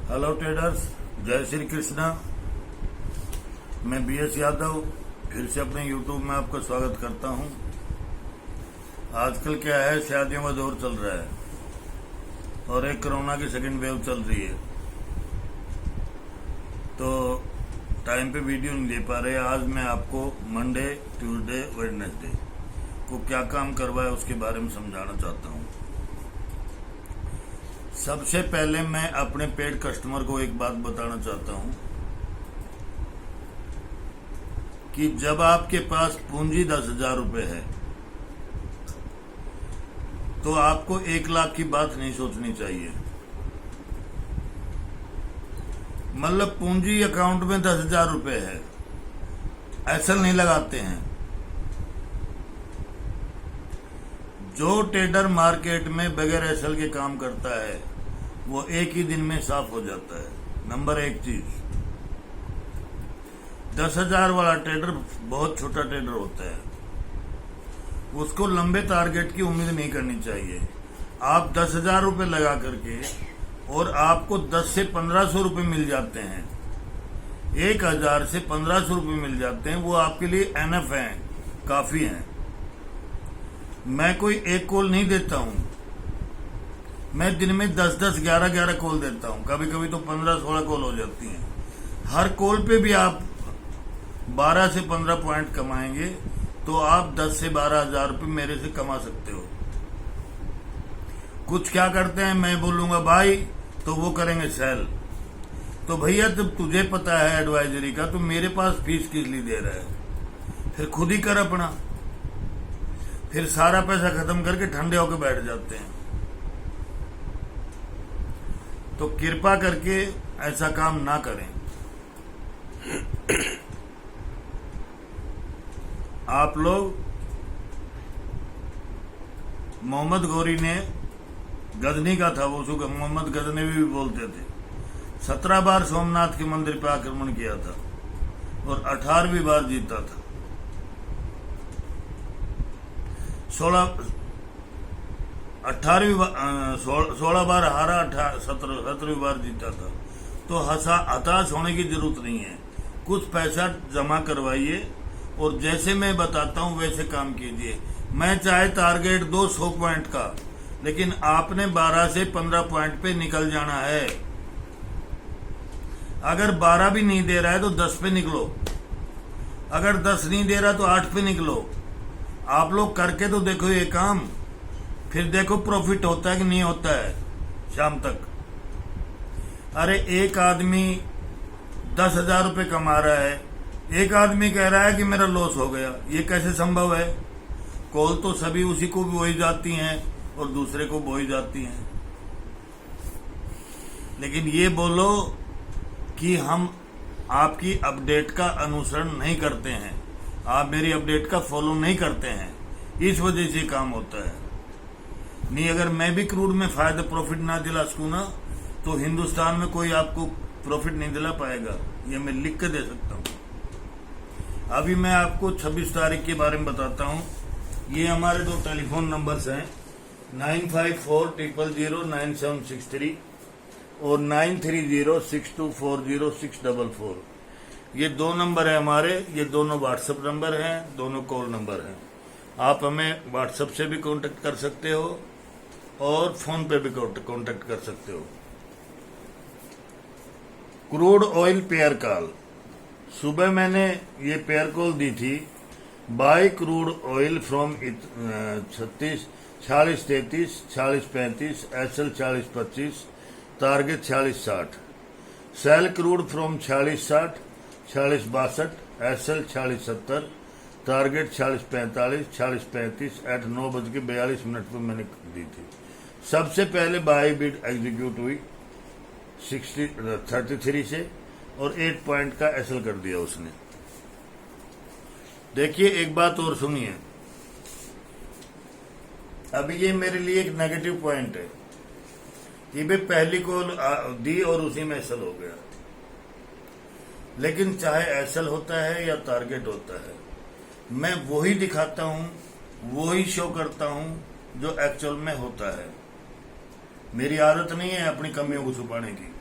Hello traders, जय श्री कृष्णा। मैं BS Yadav फिर से अपने YouTube में आपका स्वागत करता हूं। आजकल क्या है, शादियों का दौर चल रहा है और एक कोरोना की सेकंड वेव चल रही है, तो टाइम पे वीडियो नहीं दे पा रहे। आज मैं आपको मंडे, ट्यूसडे, वेडनेसडे को क्या काम करवाए उसके बारे में समझाना चाहता हूं। सबसे पहले मैं अपने पेड कस्टमर को एक बात बताना चाहता हूं कि जब आपके पास पूंजी 10,000 रुपए है तो आपको 1 लाख की बात नहीं सोचनी चाहिए। मतलब पूंजी अकाउंट में 10,000 रुपए है, एसएल नहीं लगाते हैं। जो ट्रेडर मार्केट में बगैर एसएल के काम करता है वो एक ही दिन में साफ हो जाता है। नंबर 1 चीज, 10,000 वाला ट्रेडर बहुत छोटा ट्रेडर होता है, उसको लंबे टारगेट की उम्मीद नहीं करनी चाहिए। आप 10,000 रुपए लगा करके और आपको 10 से 1,500 रुपए मिल जाते हैं, 1,000 से 1,500 रुपए मिल जाते हैं, वो आपके लिए एनफ है, काफी है। मैं कोई एक कॉल नहीं देता हूं, मैं दिन में 10-10, 11-11 कॉल देता हूं, कभी कभी तो 15-16 कॉल हो जाती हैं। हर कॉल पे भी आप 12 से 15 पॉइंट कमाएंगे तो आप 10 से 12,000 रुपये मेरे से कमा सकते हो। कुछ क्या करते हैं, मैं बोलूंगा भाई तो वो करेंगे सेल। तो भैया जब तुझे पता है एडवाइजरी का तो मेरे पास फीस किस लिए दे रहा है, फिर खुद ही कर अपना। फिर सारा पैसा खत्म करके ठंडे होकर बैठ जाते हैं। तो कृपा करके ऐसा काम ना करें। आप लोग, मोहम्मद गौरी ने गजनी का था, वो उसको मोहम्मद गजनी भी बोलते थे, 17 बार सोमनाथ के मंदिर पर आक्रमण किया था और 18वीं बार जीता था। 16 बार हारा, 17वीं बार जीता था। तो हताश होने की जरूरत नहीं है। कुछ पैसा जमा करवाइए और जैसे मैं बताता हूं वैसे काम कीजिए। मैं चाहे टारगेट दो 100 पॉइंट का, लेकिन आपने 12 से 15 पॉइंट पे निकल जाना है। अगर 12 भी नहीं दे रहा है तो 10 पे निकलो, अगर 10 नहीं दे रहा तो 8 पे निकलो। आप लोग करके तो देखो ये काम, फिर देखो प्रॉफिट होता है कि नहीं होता है शाम तक। अरे एक आदमी 10,000 रुपये कमा रहा है, एक आदमी कह रहा है कि मेरा लॉस हो गया, ये कैसे संभव है? कॉल तो सभी उसी को भी हो ही जाती हैं और दूसरे को हो ही जाती हैं। लेकिन ये बोलो कि हम आपकी अपडेट का अनुसरण नहीं करते हैं, आप मेरी अपडेट का फॉलो नहीं करते हैं, इस वजह से काम होता है। नहीं, अगर मैं भी क्रूड में फायदा प्रॉफिट ना दिला सकूं ना तो हिंदुस्तान में कोई आपको प्रॉफिट नहीं दिला पाएगा, ये मैं लिख के दे सकता हूं। अभी मैं आपको 26 तारीख के बारे में बताता हूं। ये हमारे 2 टेलीफोन नंबर्स हैं, 9540009763 और 9306240644। ये 2 नंबर है हमारे, ये दोनों व्हाट्सएप नंबर हैं, दोनों कॉल नंबर हैं। आप हमें व्हाट्सएप से भी कांटेक्ट कर सकते हो और फोन पे भी कांटेक्ट कर सकते हो। क्रूड ऑयल पेयर कॉल, सुबह मैंने ये पेयर कॉल दी थी। Buy crude oil from 36 33 40 35 SL 40 25 target 40 60। Sell crude from 40 60 40 62 SL 40 70 target 40 45 40 35 at 9:42 पर मैंने दी थी। सबसे पहले बाय बिड एग्जीक्यूट हुई 33 से और 8 पॉइंट का एसएल कर दिया उसने। देखिए एक बात और सुनिए, अभी ये मेरे लिए एक नेगेटिव पॉइंट है कि भाई पहली कॉल दी और उसी में एसएल हो गया। लेकिन चाहे एसएल होता है या टारगेट होता है, मैं वही दिखाता हूं, वही शो करता हूं जो एक्चुअल में होता है। मेरी आदत नहीं है अपनी कमियों को छुपाने की।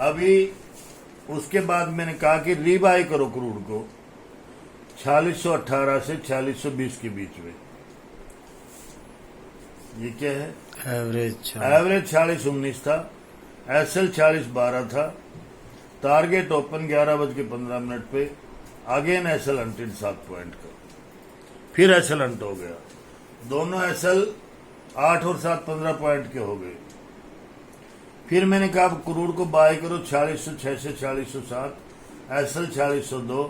अभी उसके बाद मैंने कहा कि रीबाई करो क्रूड को 4618 से 4620 के बीच में। ये क्या है? एवरेज 4019 था, एसएल 4012 था, टारगेट ओपन 11:15 पे, अगेन एसएल अंटेड 7 पॉइंट का, फिर एसएल अंट हो गया, दोनों एसएल 8 और 7 15 पॉइंट के हो गए। फिर मैंने कहा क्रूड को बाय करो 4606 से 4607, एसएल 4602,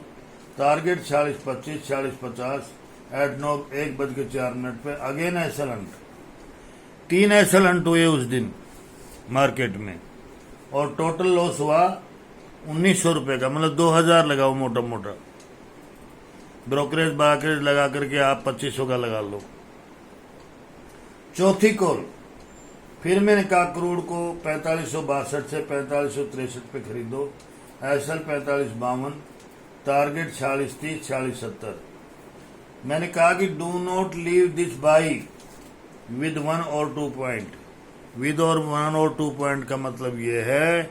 टारगेट 4025 4050 एट 1:04 पे, अगेन एसएल अंट। 3 एसएल अंट हुए उस दिन मार्केट में और टोटल लॉस हुआ 1900 रुपए का, मतलब 2000 लगाओ मोटा मोटा, ब्रोकरेज बाकरेज लगा करके आप 2500 का लगा लो। चौथी कॉल फिर मैंने कहा क्रूड को 4562 से 4563 पे खरीदो, एसएल 4552, टारगेट 4030 4070। मैंने कहा कि do not leave this by with 1 और 2 पॉइंट। विद और 1 और 2 पॉइंट का मतलब ये है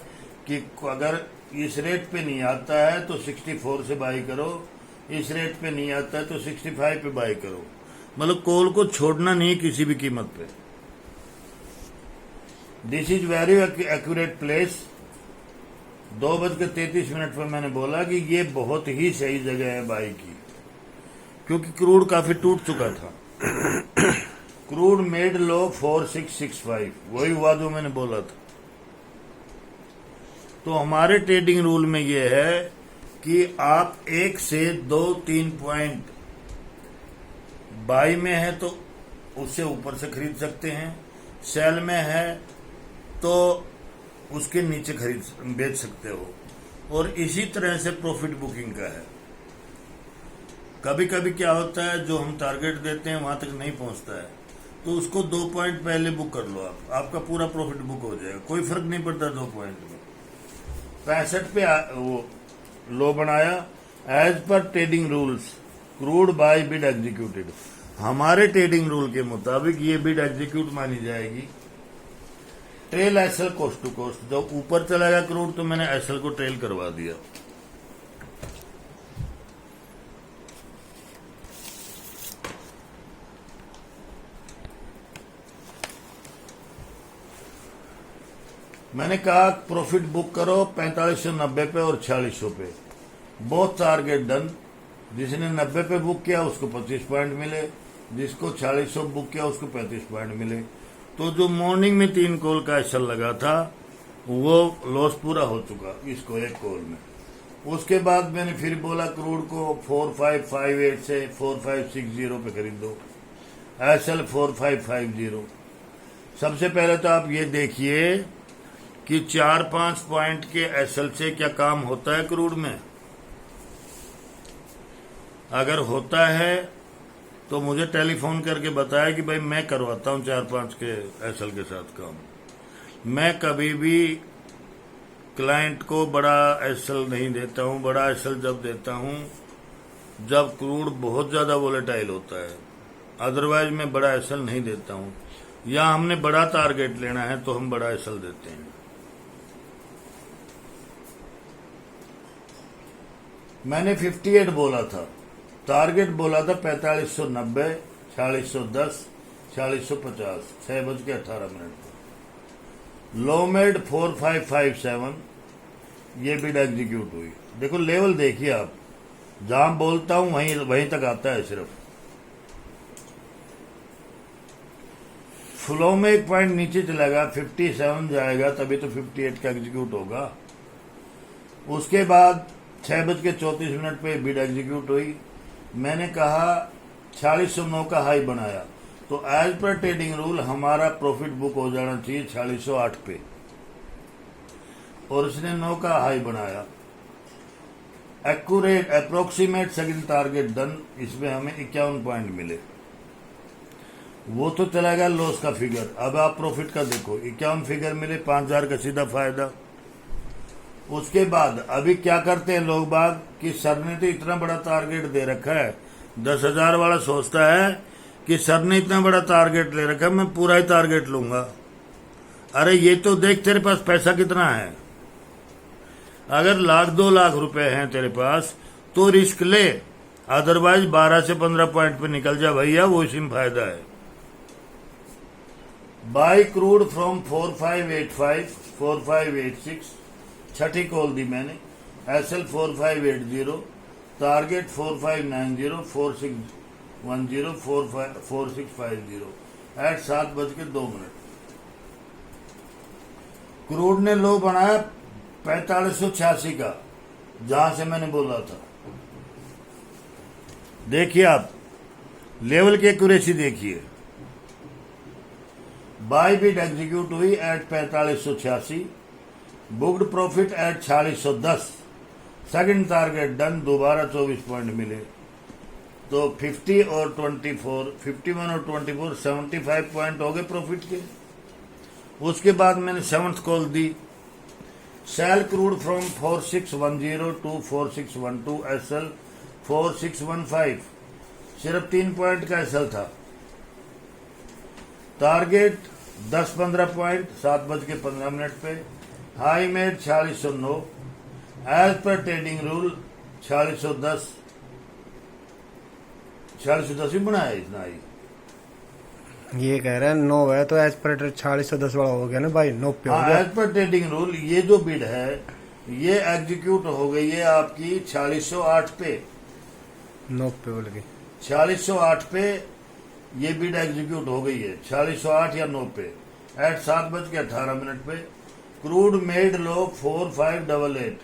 कि अगर इस रेट पे नहीं आता है तो 64 से बाई करो, इस रेट पे नहीं आता है तो 65 पे बाई करो। मतलब कॉल को छोड़ना नहीं किसी भी कीमत पे। This is very accurate place. 2:33 पर मैंने बोला कि ये बहुत ही सही जगह है बाई की, क्योंकि क्रूड काफी टूट चुका था। क्रूड मेड लो 4665, वही हुआ जो मैंने बोला था। तो हमारे ट्रेडिंग रूल में ये है कि आप 1 से 2-3 पॉइंट बाई में है तो उससे ऊपर से खरीद सकते हैं, सेल में है तो उसके नीचे बेच सकते हो, और इसी तरह से प्रॉफिट बुकिंग का है। कभी कभी क्या होता है, जो हम टारगेट देते हैं वहां तक नहीं पहुंचता है तो उसको 2 पॉइंट पहले बुक कर लो, आपका पूरा प्रॉफिट बुक हो जाएगा, कोई फर्क नहीं पड़ता 2 पॉइंट में। 65 पे वो लो बनाया as per trading rules, crude buy bid executed. हमारे ट्रेडिंग रूल के मुताबिक ये बिड एग्जीक्यूट मानी जाएगी। Trail SL cost to cost, जब ऊपर चला गया क्रूड तो मैंने एसएल को ट्रेल करवा दिया। मैंने कहा प्रॉफिट बुक करो 4590 पे और 4600 पे, बोथ टारगेट डन। जिसने 90 पे बुक किया उसको 25 पॉइंट मिले, जिसको 4600 बुक किया उसको 35 पॉइंट मिले। तो जो मॉर्निंग में 3 कॉल का एसएल लगा था वो लॉस पूरा हो चुका इसको एक कॉल में। उसके बाद मैंने फिर बोला क्रूड को 4558 से 4560 पे खरीदो, एसएल 4550। सबसे पहले तो आप ये देखिए कि 4-5 पॉइंट के एसएल से क्या काम होता है क्रूड में। अगर होता है तो मुझे टेलीफोन करके बताया कि भाई मैं करवाता हूं 4-5 के एसएल के साथ काम। मैं कभी भी क्लाइंट को बड़ा एसएल नहीं देता हूं। बड़ा एसएल जब देता हूं जब क्रूड बहुत ज्यादा वोलेटाइल होता है, अदरवाइज मैं बड़ा एसएल नहीं देता हूं। या हमने बड़ा टारगेट लेना है तो हम बड़ा एसएल देते हैं। मैंने 58 बोला था, टारगेट बोला था 4590, 4610, 4650, 6:18 पर। लो मेड 4557, ये बिड एग्जीक्यूट हुई। देखो लेवल देखिए आप, जहां बोलता हूं वहीं तक आता है सिर्फ। फ्लो में 1 पॉइंट नीचे चलेगा, 57 जाएगा तभी तो 58 का एग्जीक्यूट होगा। उसके बाद 6:34 पे बिड एग्जीक्यूट हुई। मैंने कहा 4609 का हाई बनाया, तो एज पर ट्रेडिंग रूल हमारा प्रॉफिट बुक हो जाना चाहिए 4608 पे, और उसने 9 का हाई बनाया। Accurate approximate second target done, इसमें हमें 51 पॉइंट मिले। वो तो चला गया लॉस का फिगर। अब आप प्रॉफिट का देखो, 51 फिगर मिले, 5000 का सीधा फायदा। उसके बाद अभी क्या करते हैं लोग बाग कि सर ने तो इतना बड़ा टारगेट दे रखा है, 10,000 वाला सोचता है कि सर ने इतना बड़ा टारगेट ले रखा है, मैं पूरा ही टारगेट लूंगा। अरे ये तो देख तेरे पास पैसा कितना है, अगर 1,00,000-2,00,000 रुपए हैं तेरे पास तो रिस्क ले, अदरवाइज 12 से 15 पॉइंट पे निकल जा भैया, वो इसी में फायदा है। By crude from 4585 4586, Chhathi call दी मैंने। SL 4580, target 4590 4610 4650 eight 7:02। क्रूड ने लो बनाया 4586 का, जहां से मैंने बोला था। देखिए आप लेवल की एक्यूरेसी देखिए। बाई बिड एग्जीक्यूट हुई at 4586, booked profit at 4610, second target done, दोबारा 24 पॉइंट मिले। तो 50 और 24, 51 और 24 75 पॉइंट हो गए प्रॉफिट के। उसके बाद मैंने 7th कॉल दी, sell crude from 4610 to 4612, SL 4615, सिर्फ 3 पॉइंट का SL था। टारगेट 10-15 पॉइंट 7:15 पे। High made 4609, as per trading rule 4610 ही बनाया इतना ही। ये कह रहे हैं 9 है तो एज पर 4610 वाला हो गया ना भाई, 9 पे हो गया। एज पर ट्रेडिंग रूल ये जो बिड है ये एग्जीक्यूट हो गई है आपकी 4608 पे, 9 पे बोल गई 4608 पे ये बिड एग्जीक्यूट हो गई है, 4608 या 9 पे एट 7:18 पे। क्रूड मेड लो 4588,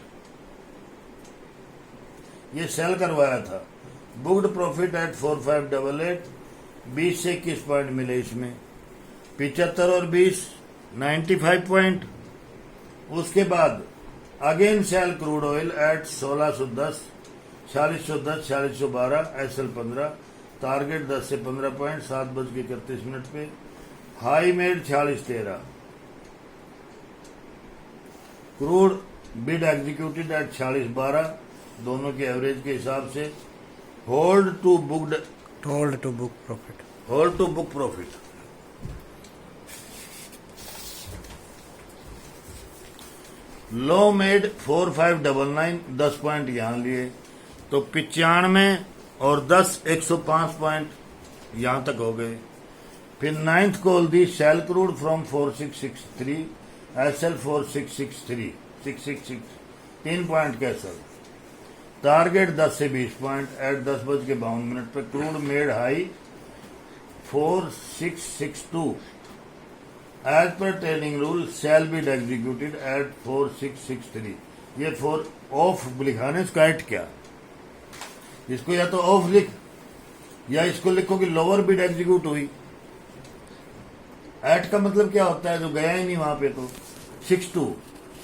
ये सेल करवाया था। बुक्ड प्रॉफिट एट 4588, 20 से 21 पॉइंट मिले इसमें। 75 और 20 95 पॉइंट। उसके बाद again sell crude oil at 1610, 4610 4612, SL 15, target 10 से 15 पॉइंट 7:31 पे। High made 4613, crude bid executed at 4612, दोनों के एवरेज के हिसाब से। Hold to book profit, hold to book profit. Low made 4599, 10 point यहां लिए तो 95 और 10 105 पॉइंट यहां तक हो गए। फिर 9th कॉल दी, सेल क्रूड फ्रॉम 4663, SL 4663 666, 3 पॉइंट का SL। टारगेट 10 से 20 पॉइंट एट 10:52 पे। Crude made high 4662, as per trading rule sell bid executed at 4663। ये 4 ऑफ लिखाने स्काइट क्या, इसको या तो ऑफ लिख या इसको लिखो कि लोअर बिड एग्जीक्यूट हुई। एट का मतलब क्या होता है, जो गया ही नहीं वहां पे, तो 62।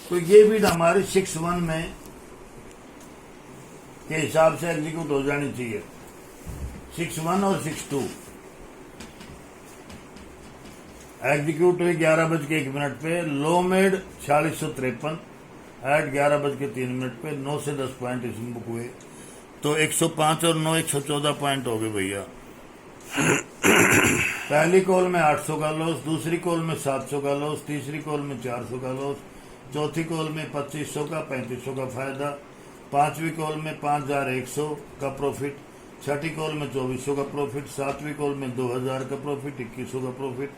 तो ये बिड हमारे 61 में के हिसाब से एग्जीक्यूट हो जानी चाहिए, 61 और 62। एग्जीक्यूट हुई 11:01 पे। लो मेड 4653 एट 11:03 पे। 9 से 10 पॉइंट इसमें बुक हुए तो 105 और 9 114 पॉइंट हो गए भैया। पहली कॉल में 800 का लॉस, दूसरी कॉल में 700 का लॉस, तीसरी कॉल में 400 का लॉस, चौथी कॉल में 2500 का 3500 का फायदा, पांचवी कॉल में 5100 का प्रॉफिट, छठी कॉल में 2400 का प्रॉफिट, सातवीं कॉल में 2000 का प्रॉफिट, 2100 का प्रॉफिट,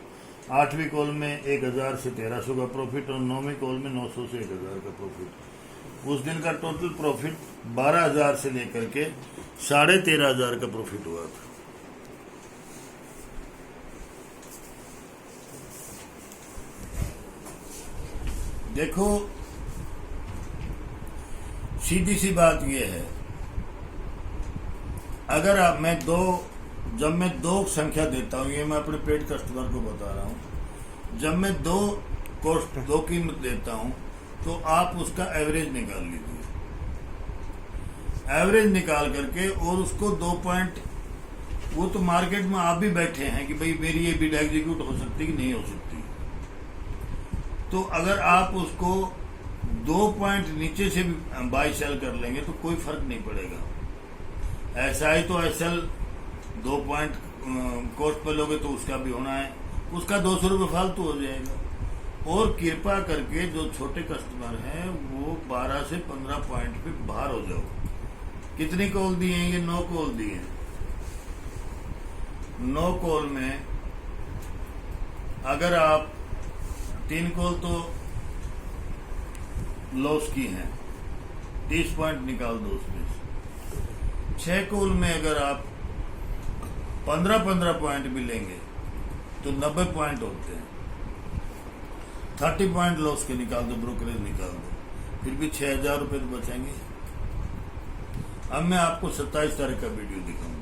आठवीं कॉल में 1000 से 1300 का प्रॉफिट और 9वीं कॉल में 900 से 1000 का प्रॉफिट। उस दिन का टोटल प्रॉफिट 12000 से लेकर के 13500 का प्रॉफिट हुआ था। देखो सीधी सी बात यह है, अगर आप जब मैं दो संख्या देता हूं, ये मैं अपने पेड कस्टमर को बता रहा हूं, जब मैं दो कीमत देता हूं तो आप उसका एवरेज निकाल लीजिए। एवरेज निकाल करके और उसको 2 पॉइंट, वो तो मार्केट में आप भी बैठे हैं कि भाई मेरी ये बिड एग्जीक्यूट हो सकती कि नहीं हो सकती, तो अगर आप उसको 2 पॉइंट नीचे से भी बाई सेल कर लेंगे तो कोई फर्क नहीं पड़ेगा। ऐसा ही तो SL 2 पॉइंट कॉस्ट पे लोगे तो उसका भी होना है, उसका 200 रुपये फालतू हो जाएगा। और कृपा करके जो छोटे कस्टमर हैं वो 12 से 15 पॉइंट पे बाहर हो जाओ। कितनी कॉल दिए हैं? ये 9 कॉल दिए हैं। 9 कॉल में अगर आप 3 कॉल तो लॉस की हैं, 30 पॉइंट निकाल दो उसमें से। 6 कॉल में अगर आप 15-15 पॉइंट भी लेंगे तो 90 पॉइंट होते हैं। 30 पॉइंट लॉस के निकाल दो, ब्रोकरेज निकाल दो, फिर भी 6,000 रुपये तो बचेंगे। अब मैं आपको 27 तारीख का वीडियो दिखाऊंगा।